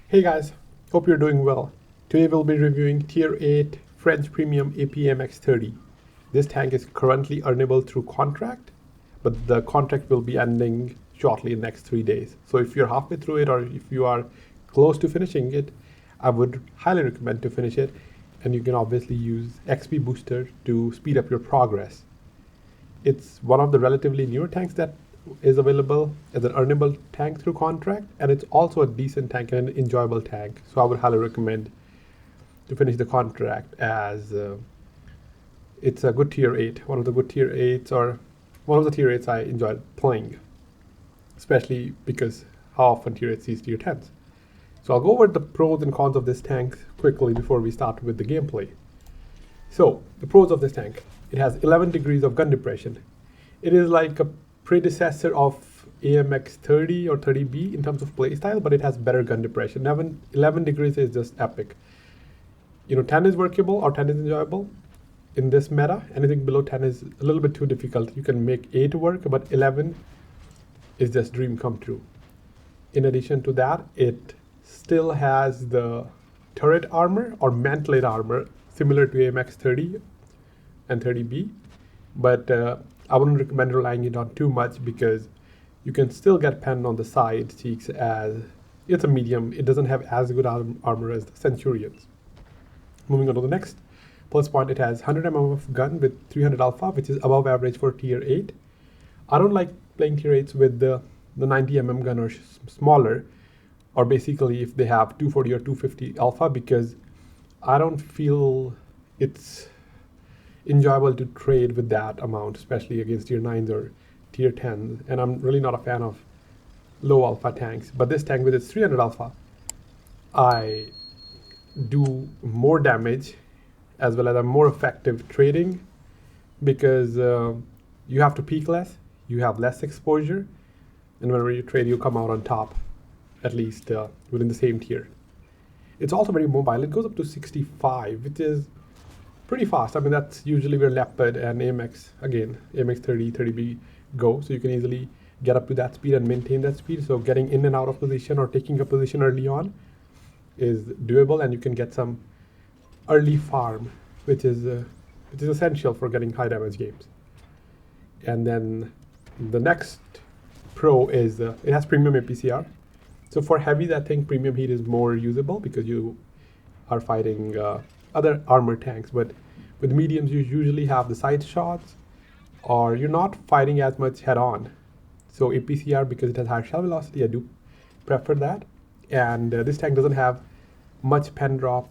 Hey guys, hope you're doing well. Today we'll be reviewing Tier 8 French Premium APMX 30. This tank is currently earnable through contract, but the contract will be ending shortly in the next 3 days. So if you're halfway through it or if you are close to finishing it, I would highly recommend to finish it, and you can obviously use XP Booster to speed up your progress. It's one of the relatively newer tanks that is available as an earnable tank through contract, and it's also a decent tank and an enjoyable tank. So I would highly recommend to finish the contract as it's a good tier 8, one of the good tier 8s, or one of the tier 8s I enjoy playing, especially because how often tier 8s sees tier 10s. So I'll go over the pros and cons of this tank quickly before we start with the gameplay. So the pros of this tank: it has 11 degrees of gun depression. It is like a predecessor of AMX 30 or 30B in terms of playstyle, but it has better gun depression. 11 degrees is just epic. 10 is workable or 10 is enjoyable. In this meta, anything below 10 is a little bit too difficult. You can make 8 work, but 11 is just dream come true. In addition to that, it still has the turret armor or mantlet armor similar to AMX 30 and 30B, but I wouldn't recommend relying it on too much because you can still get pen on the side cheeks as it's a medium. It doesn't have as good armor as the Centurions. Moving on to the next plus point, it has 100 mm of gun with 300 alpha, which is above average for tier 8. I don't like playing tier 8s with the 90 mm gun or smaller, or basically if they have 240 or 250 alpha, because I don't feel it's enjoyable to trade with that amount, especially against tier 9s or tier 10s, and I'm really not a fan of low alpha tanks. But this tank with its 300 alpha, I do more damage as well as I'm more effective trading because you have to peek less, you have less exposure, and whenever you trade you come out on top, at least within the same tier. It's also very mobile. It goes up to 65, which is pretty fast. I mean, that's usually where Leopard and AMX, again, AMX 30, 30B go. So you can easily get up to that speed and maintain that speed. So getting in and out of position or taking a position early on is doable, and you can get some early farm, which is essential for getting high damage games. And then the next pro is it has premium APCR. So for heavies, I think premium heat is more usable because you are fighting other armor tanks, but with mediums you usually have the side shots or you're not fighting as much head on. So APCR, because it has higher shell velocity, I do prefer that. And this tank doesn't have much pen drop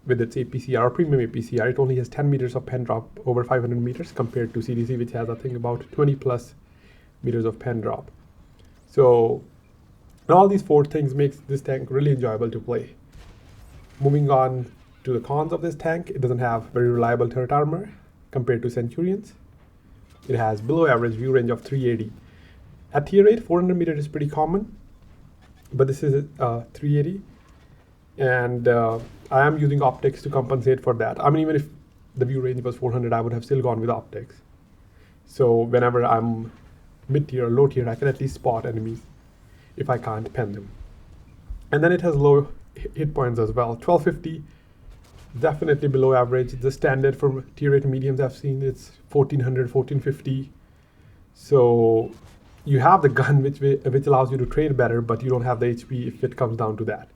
with its APCR or premium APCR. It only has 10 meters of pen drop over 500 meters compared to CDC, which has I think about 20 plus meters of pen drop. So all these 4 things makes this tank really enjoyable to play. Moving on to the cons of this tank, it doesn't have very reliable turret armor compared to Centurions. It has below average view range of 380. At tier 8, 400 meters is pretty common, but this is 380, and I am using optics to compensate for that. I mean, even if the view range was 400, I would have still gone with optics. So whenever I'm mid tier or low tier, I can at least spot enemies if I can't pen them. And then it has low hit points as well. 1250, definitely below average. The standard for tier 8 mediums I've seen, it's 1400, 1450. So you have the gun which allows you to trade better, but you don't have the HP if it comes down to that.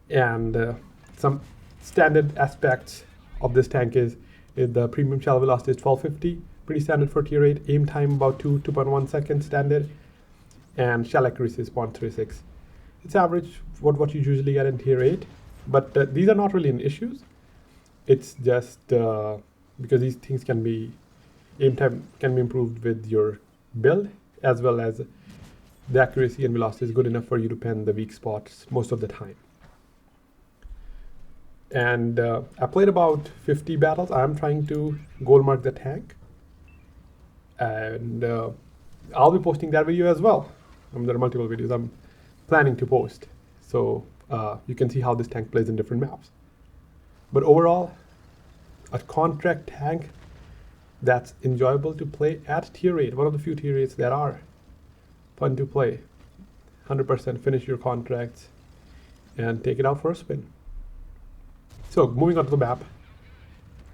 And some standard aspects of this tank is the premium shell velocity is 1250, pretty standard for tier 8. Aim time about 2.1 seconds standard, and shell accuracy is 0.36. It's average what you usually get in tier 8, but these are not really an issues. It's just because these things can be, aim time can be improved with your build, as well as the accuracy and velocity is good enough for you to pen the weak spots most of the time. And I played about 50 battles. I'm trying to goal mark the tank, and I'll be posting that video as well. There are multiple videos I'm planning to post, so you can see how this tank plays in different maps. But overall, a contract tank that's enjoyable to play at tier 8, one of the few tier 8s that are fun to play. 100% finish your contracts and take it out for a spin. So moving on to the map.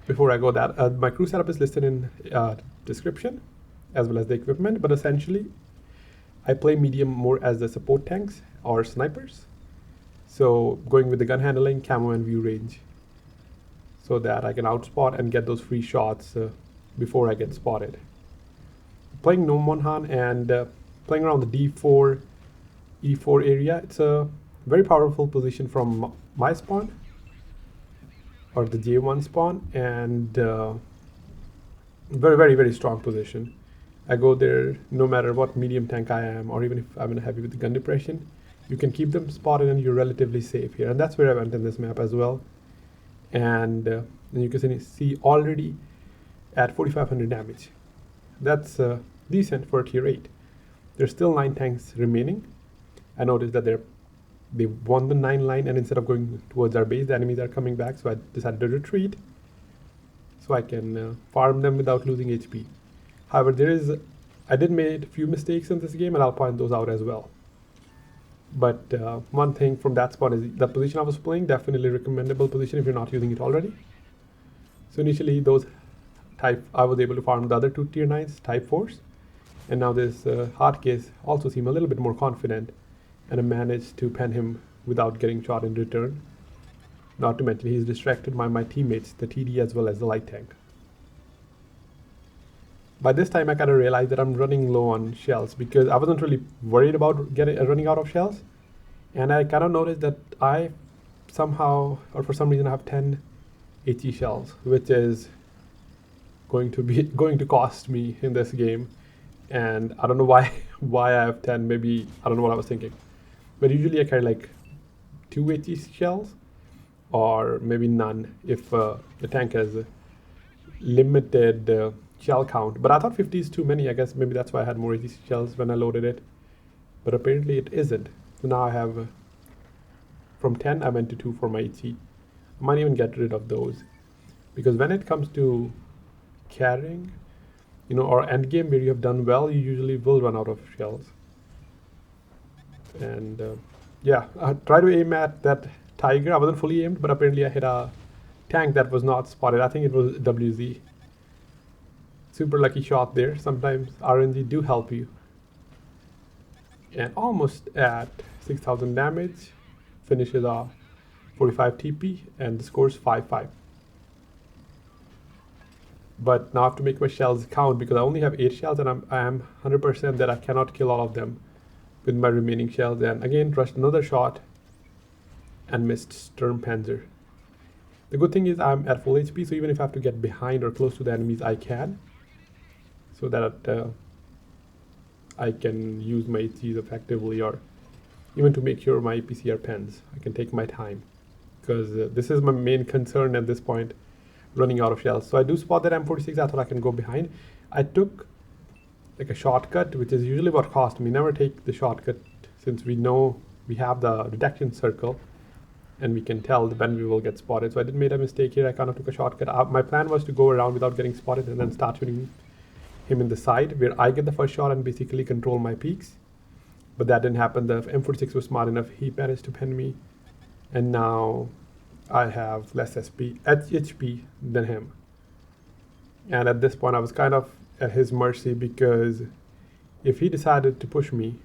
Before I go that, my crew setup is listed in description as well as the equipment, but essentially I play medium more as the support tanks or snipers. So going with the gun handling, camo and view range, so that I can outspot and get those free shots before I get spotted. Playing No Monhan and playing around the D4, E4 area, it's a very powerful position from my spawn, or the J1 spawn, and very strong position. I go there no matter what medium tank I am, or even if I'm in a heavy with the gun depression. You can keep them spotted and you're relatively safe here, and that's where I went in this map as well. And you can see already at 4500 damage. That's decent for a tier 8. There's still 9 tanks remaining. I noticed that they won the 9 line, and instead of going towards our base, the enemies are coming back, so I decided to retreat so I can farm them without losing HP. However, I did make a few mistakes in this game, and I'll point those out as well. But one thing from that spot is the position I was playing, definitely recommendable position if you're not using it already. So initially I was able to farm the other 2 tier 9s, type 4s, and now this hard case also seemed a little bit more confident, and I managed to pen him without getting shot in return. Not to mention he's distracted by my teammates, the TD as well as the light tank. By this time I kind of realized that I'm running low on shells, because I wasn't really worried about running out of shells, and I kind of noticed that I somehow, or for some reason, I have 10 HE shells, which is going to cost me in this game. And I don't know why I have 10. Maybe I don't know what I was thinking, but usually I carry like 2 HE shells, or maybe none if the tank has limited shell count. But I thought 50 is too many. I guess maybe that's why I had more HE shells when I loaded it, but apparently it isn't. So now I have from 10 I went to 2 for my HE. I might even get rid of those, because when it comes to carrying, or endgame where you have done well, you usually will run out of shells. And yeah, I tried to aim at that tiger. I wasn't fully aimed, but apparently I hit a tank that was not spotted. I think it was WZ. Super lucky shot there. Sometimes RNG do help you. And almost at 6000 damage, finishes off 45 TP, and the score is 5-5. But now I have to make my shells count, because I only have 8 shells, and I am 100% that I cannot kill all of them with my remaining shells. And again, rushed another shot and missed Sturmpanzer. The good thing is I'm at full HP, so even if I have to get behind or close to the enemies, I can, so that I can use my HEs effectively, or even to make sure my APC are pens. I can take my time, because this is my main concern at this point, running out of shells. So I do spot that M46. I thought I can go behind. I took like a shortcut, which is usually what cost me. Never take the shortcut, since we know we have the detection circle and we can tell when we will get spotted. So I did make a mistake here. I kind of took a shortcut. My plan was to go around without getting spotted and then start shooting him in the side, where I get the first shot and basically control my peaks. But that didn't happen. The M46 was smart enough. He managed to pen me, and now I have less HP than him. And at this point I was kind of at his mercy, because if he decided to push me,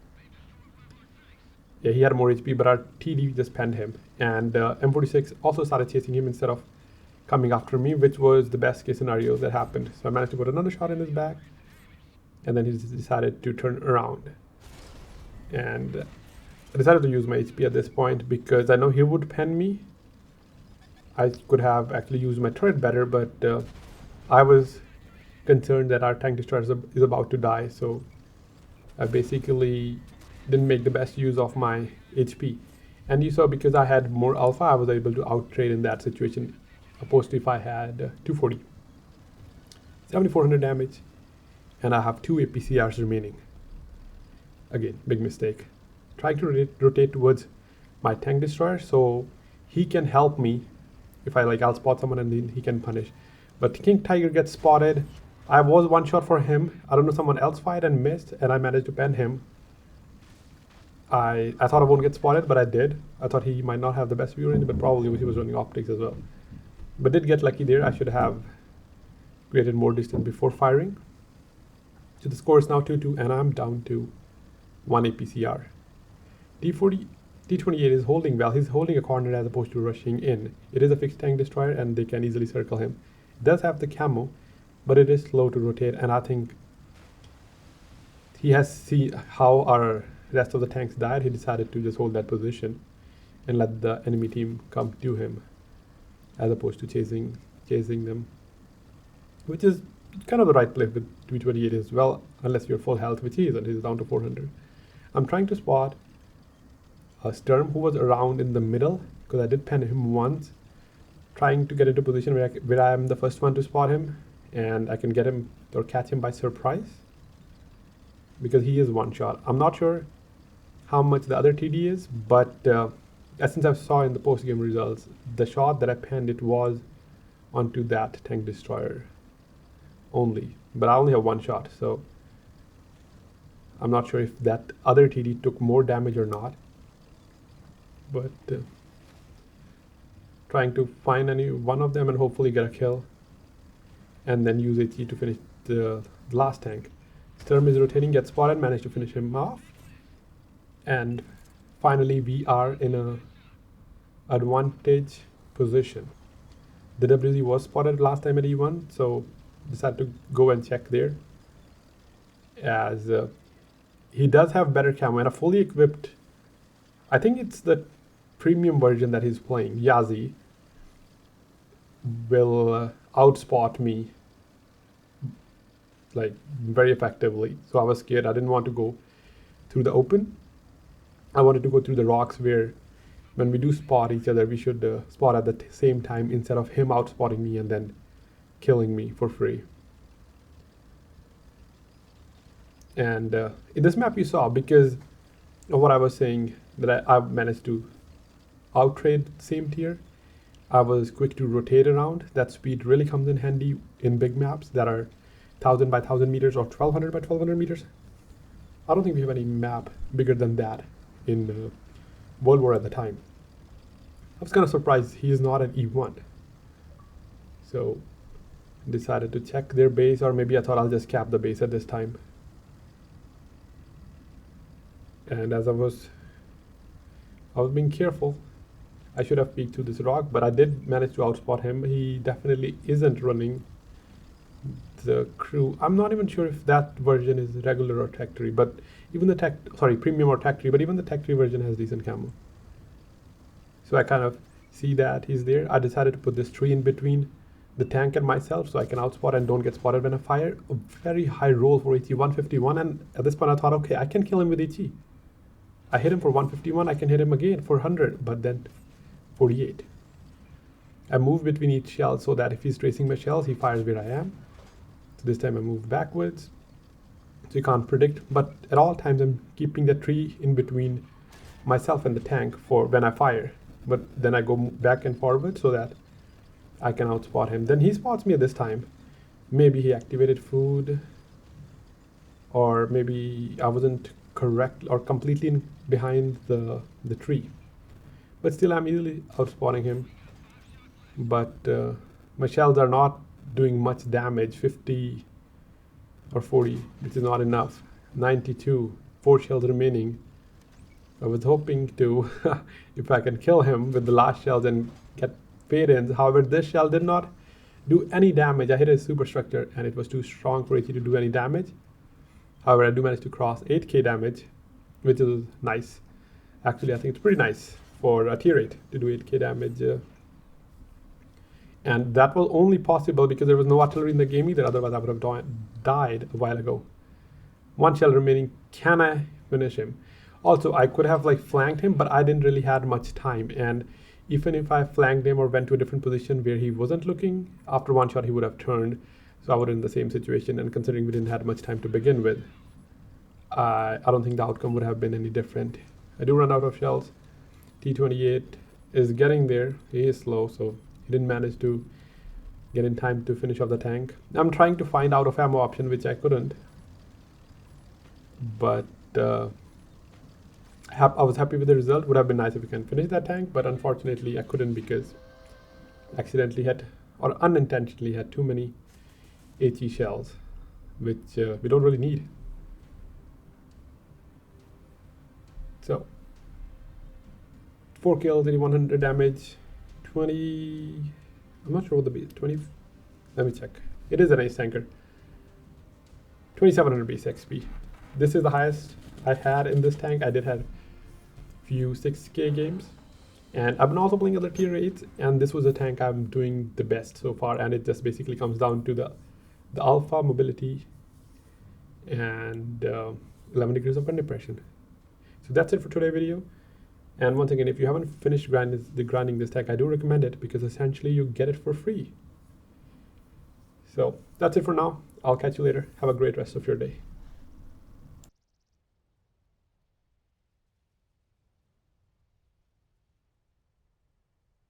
yeah, he had more HP, but our TD just penned him, and M46 also started chasing him instead of coming after me, which was the best case scenario that happened. So I managed to put another shot in his back, and then he decided to turn around. And I decided to use my HP at this point, because I know he would pen me. I could have actually used my turret better, but I was concerned that our tank destroyer is about to die, so I basically didn't make the best use of my HP. And you saw, because I had more alpha, I was able to outtrade in that situation, opposed to if I had 240. 7400 damage, and I have 2 APCRs remaining. Again, big mistake. Trying to rotate towards my tank destroyer so he can help me. If I'll spot someone and then he can punish. But King Tiger gets spotted. I was one shot for him. I don't know, someone else fired and missed, and I managed to pen him. I thought I won't get spotted, but I did. I thought he might not have the best view range, but probably he was running optics as well. But did get lucky there. I should have created more distance before firing. So the score is now 2-2, and I'm down to 1 APCR. D40, D28 is holding well. He's holding a corner as opposed to rushing in. It is a fixed tank destroyer, and they can easily circle him. It does have the camo, but it is slow to rotate, and I think he has seen how our rest of the tanks died. He decided to just hold that position and let the enemy team come to him, as opposed to chasing them, which is kind of the right play with D28 as well, unless you're full health, which he isn't. He's down to 400. I'm trying to spot a Sturm who was around in the middle, because I did pen him once, trying to get into a position where I am the first one to spot him, and I can get him or catch him by surprise, because he is one shot. I'm not sure how much the other TD is, but since I saw in the post-game results, the shot that I penned, it was onto that tank destroyer only, but I only have one shot, so I'm not sure if that other TD took more damage or not. But trying to find any one of them and hopefully get a kill, and then use HE to finish the last tank. Sturm is rotating, gets spotted, managed to finish him off, and finally we are in a advantage position. The WZ was spotted last time at E1, so decided to go and check there, as he does have better camo and a fully equipped, I think it's the premium version that he's playing, Yazi, will outspot me like very effectively. So I was scared. I didn't want to go through the open. I wanted to go through the rocks, where when we do spot each other, we should spot at the same time, instead of him outspotting me and then killing me for free. And in this map you saw, because of what I was saying, that I managed to outtrade the same tier, I was quick to rotate around. That speed really comes in handy in big maps that are 1000 by 1000 meters or 1200 by 1200 meters. I don't think we have any map bigger than that in World War at the time. I was kind of surprised he is not at E1. So decided to check their base, or maybe I thought I'll just cap the base at this time. And as I was being careful, I should have peeked through this rock, but I did manage to outspot him. He definitely isn't running the crew. I'm not even sure if that version is regular or tech tree, but even the premium or tech tree, but even the tech tree version has decent camo. So I kind of see that he's there. I decided to put this tree in between the tank and myself, so I can outspot and don't get spotted when I fire. A very high roll for HE, 151, and at this point I thought, okay, I can kill him with HE. I hit him for 151, I can hit him again for 100, but then 48. I move between each shell so that if he's tracing my shells, he fires where I am. So this time I moved backwards, so you can't predict, but at all times I'm keeping the tree in between myself and the tank for when I fire. But then I go back and forward so that I can outspot him. Then he spots me at this time. Maybe he activated food, or maybe I wasn't correct or completely behind the tree. But still I'm easily outspotting him. But my shells are not doing much damage, 50 or 40, which is not enough. 92, 4 shells remaining. I was hoping to, if I can kill him with the last shells and get fade-ins. However, this shell did not do any damage. I hit his superstructure and it was too strong for HE to do any damage. However, I do manage to cross 8k damage, which is nice. Actually, I think it's pretty nice for a tier 8 to do 8k damage. And that was only possible because there was no artillery in the game either, otherwise I would have died a while ago. 1 shell remaining. Can I finish him? Also, I could have flanked him, but I didn't really have much time, and even if I flanked him or went to a different position where he wasn't looking, after 1 shot he would have turned, so I was in the same situation. And considering we didn't have much time to begin with, I don't think the outcome would have been any different. I do run out of shells. T28 is getting there. He is slow, so he didn't manage to get in time to finish off the tank. I'm trying to find out of ammo option, which I couldn't, but I was happy with the result. Would have been nice if we can finish that tank, but unfortunately I couldn't because I accidentally had, or unintentionally had, too many HE shells, which we don't really need. So 4 kills, 8100 damage, 20. I'm not sure what the base 20. Let me check. It is an ace tanker. 2700 base XP. This is the highest I had in this tank. I did have few 6K games, and I've been also playing other tier 8s, and this was a tank I'm doing the best so far, and it just basically comes down to the alpha mobility and 11 degrees of depression. So that's it for today's video. And once again, if you haven't finished grinding this tank, I do recommend it because essentially you get it for free. So that's it for now. I'll catch you later. Have a great rest of your day.